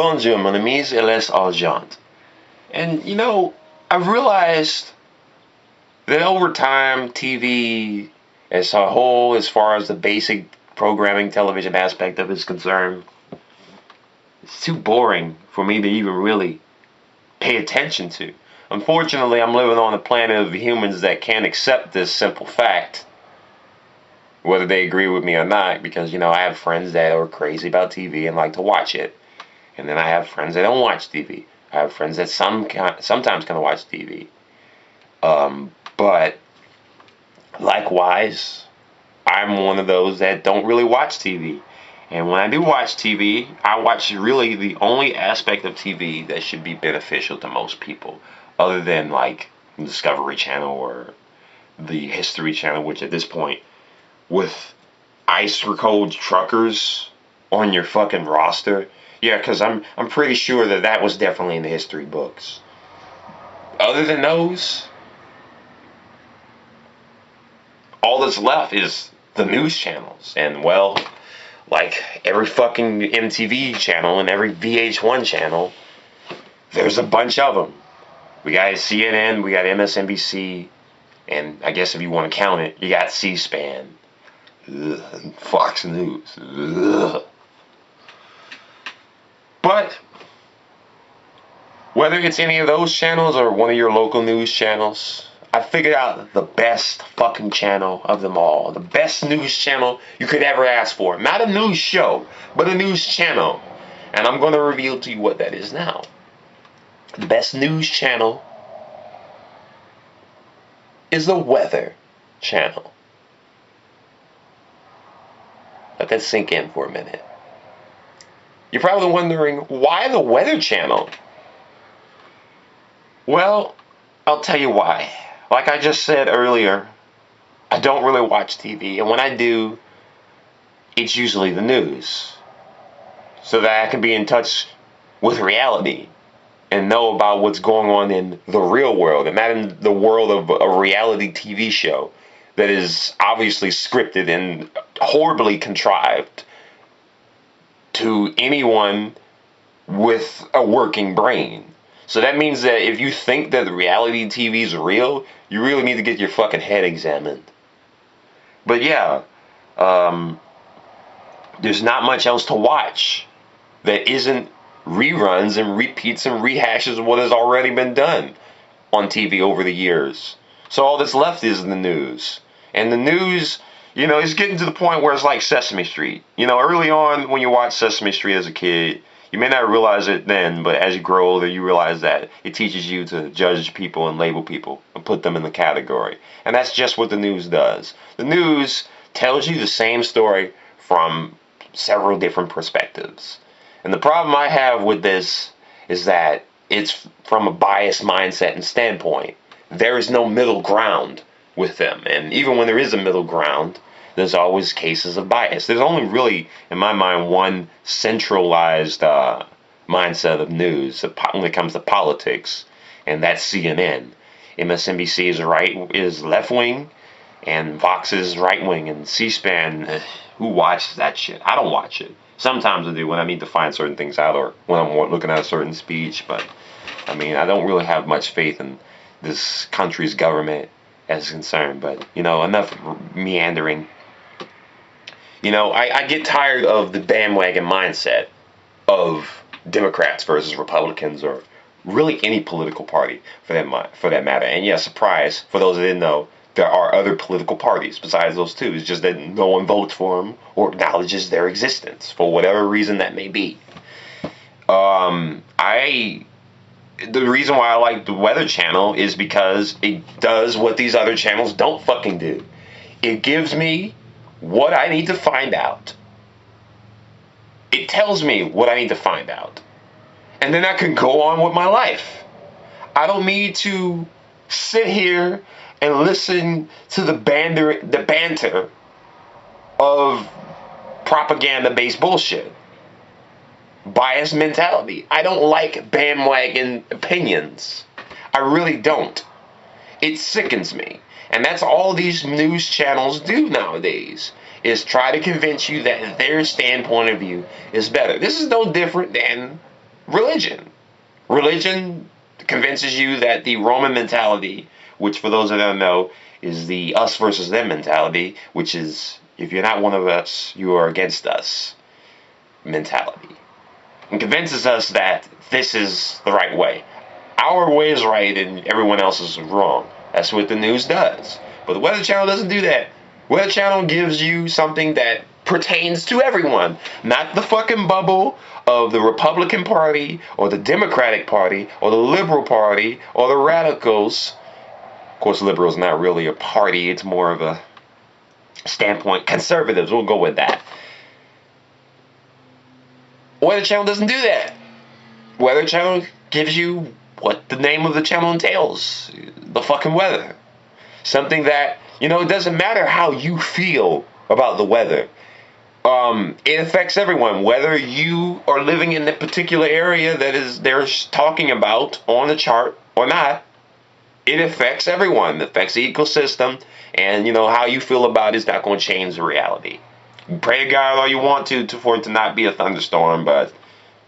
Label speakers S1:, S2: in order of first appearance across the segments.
S1: Bonjour, mon amis, et les argent. And, I've realized that over time, TV as a whole, as far as the basic programming television aspect of it is concerned, it's too boring for me to even really pay attention to. Unfortunately, I'm living on a planet of humans that can't accept this simple fact, whether they agree with me or not, because, I have friends that are crazy about TV and like to watch it. And then I have friends that don't watch TV. I have friends that sometimes can watch TV. But likewise, I'm one of those that don't really watch TV. And when I do watch TV, I watch really the only aspect of TV that should be beneficial to most people, other than like Discovery Channel or the History Channel, which at this point, with ice cold truckers on your fucking roster. Yeah, because I'm pretty sure that was definitely in the history books. Other than those, all that's left is the news channels. And, well, like every fucking MTV channel and every VH1 channel, there's a bunch of them. We got CNN, we got MSNBC, and I guess if you want to count it, you got C-SPAN. Ugh, Fox News. Ugh. But whether it's any of those channels or one of your local news channels, I figured out the best fucking channel of them all. The best news channel you could ever ask for. Not a news show, but a news channel. And I'm going to reveal to you what that is now. The best news channel is the Weather Channel. Let that sink in for a minute. You're probably wondering, why the Weather Channel? Well, I'll tell you why. Like I just said earlier, I don't really watch TV, and when I do, it's usually the news. So that I can be in touch with reality and know about what's going on in the real world, and not in the world of a reality TV show that is obviously scripted and horribly contrived to anyone with a working brain. So that means that if you think that reality TV is real, you really need to get your fucking head examined. But yeah, there's not much else to watch that isn't reruns and repeats and rehashes of what has already been done on TV over the years. So all that's left is the news. And the news, is getting to the point where it's like Sesame Street. Early on when you watch Sesame Street as a kid, you may not realize it then, but as you grow older, you realize that it teaches you to judge people and label people and put them in the category. And that's just what the news does. The news tells you the same story from several different perspectives. And the problem I have with this is that it's from a biased mindset and standpoint. There is no middle ground with them. And even when there is a middle ground, there's always cases of bias. There's only really, in my mind, one centralized mindset of news when it comes to politics, and that's CNN. MSNBC is left wing, and Fox is right wing, and C-SPAN, who watches that shit? I don't watch it. Sometimes I do when I need to find certain things out or when I'm looking at a certain speech, but I don't really have much faith in this country's government as concerned. But, enough meandering. I get tired of the bandwagon mindset of Democrats versus Republicans, or really any political party for that matter. And yeah, surprise, for those that didn't know, there are other political parties besides those two. It's just that no one votes for them or acknowledges their existence for whatever reason that may be. The reason why I like the Weather Channel is because it does what these other channels don't fucking do. It gives me what I need to find out. It tells me what I need to find out. And then I can go on with my life. I don't need to sit here and listen to the banter of propaganda-based bullshit. Biased mentality. I don't like bandwagon opinions. I really don't. It sickens me. And that's all these news channels do nowadays, is try to convince you that their standpoint of view is better. This is no different than religion. Religion convinces you that the Roman mentality, which for those that don't know, is the us versus them mentality, which is if you're not one of us, you are against us mentality. And convinces us that this is the right way. Our way is right and everyone else is wrong. That's what the news does. But the Weather Channel doesn't do that. Weather Channel gives you something that pertains to everyone, not the fucking bubble of the Republican Party or the Democratic Party or the Liberal Party or the radicals. Of course, liberal is not really a party, it's more of a standpoint. Conservatives, we'll go with that. Weather Channel doesn't do that. Weather Channel gives you what the name of the channel entails. The fucking weather. Something that, it doesn't matter how you feel about the weather. It affects everyone. Whether you are living in the particular area that they're talking about on the chart or not, it affects everyone. It affects the ecosystem. And, how you feel about it is not going to change the reality. You pray to God all you want to for it to not be a thunderstorm, but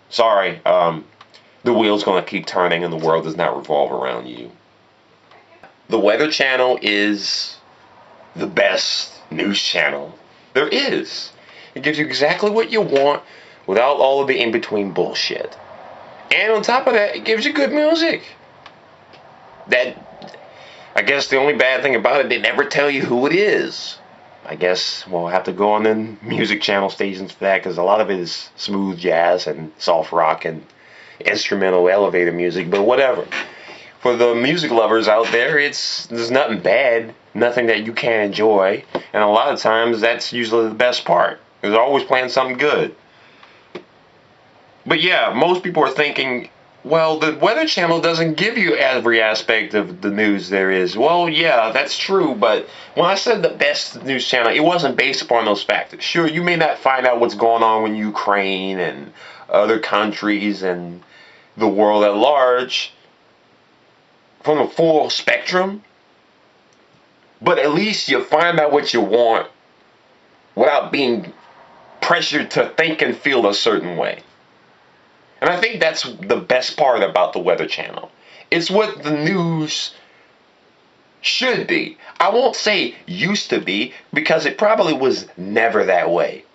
S1: sorry, the wheel's going to keep turning and the world does not revolve around you. The Weather Channel is the best news channel there is. It gives you exactly what you want without all of the in-between bullshit. And on top of that, it gives you good music. I guess the only bad thing about it, they never tell you who it is. I guess we'll have to go on the music channel stations for that, because a lot of it is smooth jazz and soft rock and instrumental elevator music, but whatever. For the music lovers out there, there's nothing bad, nothing that you can't enjoy, and a lot of times that's usually the best part. They're always playing something good. But yeah, most people are thinking, well, the Weather Channel doesn't give you every aspect of the news there is. Well, yeah, that's true, but when I said the best news channel, it wasn't based upon those factors. Sure, you may not find out what's going on in Ukraine and other countries and the world at large from a full spectrum, but at least you find out what you want without being pressured to think and feel a certain way. And I think that's the best part about the Weather Channel. It's what the news should be. I won't say used to be, because it probably was never that way.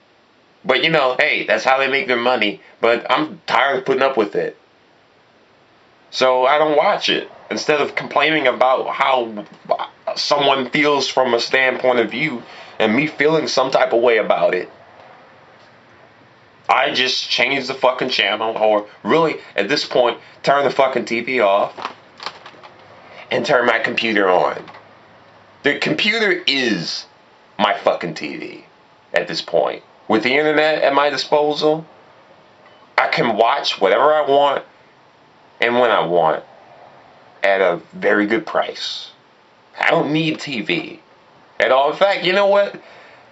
S1: But hey, that's how they make their money. But I'm tired of putting up with it. So I don't watch it. Instead of complaining about how someone feels from a standpoint of view and me feeling some type of way about it, I just change the fucking channel, or really, at this point, turn the fucking TV off and turn my computer on. The computer is my fucking TV at this point. With the internet at my disposal, I can watch whatever I want and when I want at a very good price. I don't need TV at all. In fact, you know what?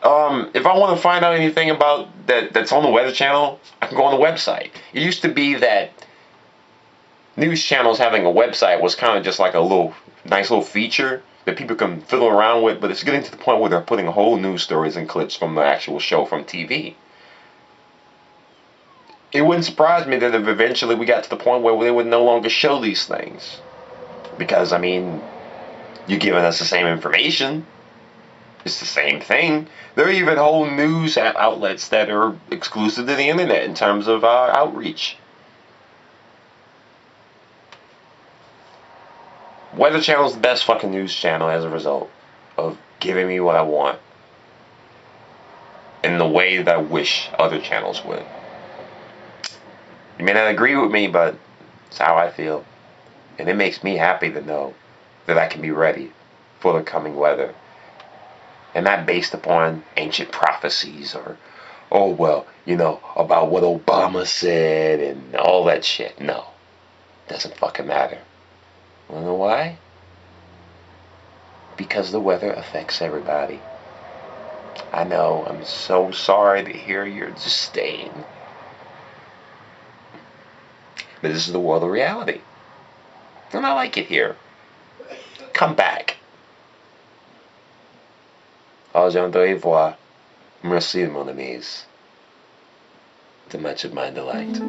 S1: If I want to find out anything about that's on the Weather Channel, I can go on the website. It used to be that news channels having a website was kind of just like a nice little feature that people can fiddle around with, but it's getting to the point where they're putting whole news stories and clips from the actual show from TV. It wouldn't surprise me that if eventually we got to the point where they would no longer show these things. Because, you're giving us the same information. It's the same thing. There are even whole news outlets that are exclusive to the internet in terms of outreach. Weather Channel is the best fucking news channel as a result of giving me what I want in the way that I wish other channels would. You may not agree with me, but it's how I feel. And it makes me happy to know that I can be ready for the coming weather. And not based upon ancient prophecies or, about what Obama said and all that shit. No. Doesn't fucking matter. Wanna know why? Because the weather affects everybody. I know, I'm so sorry to hear your disdain. But this is the world of reality. And I like it here. Come back. Au revoir. Merci, mon amis. To much of my delight.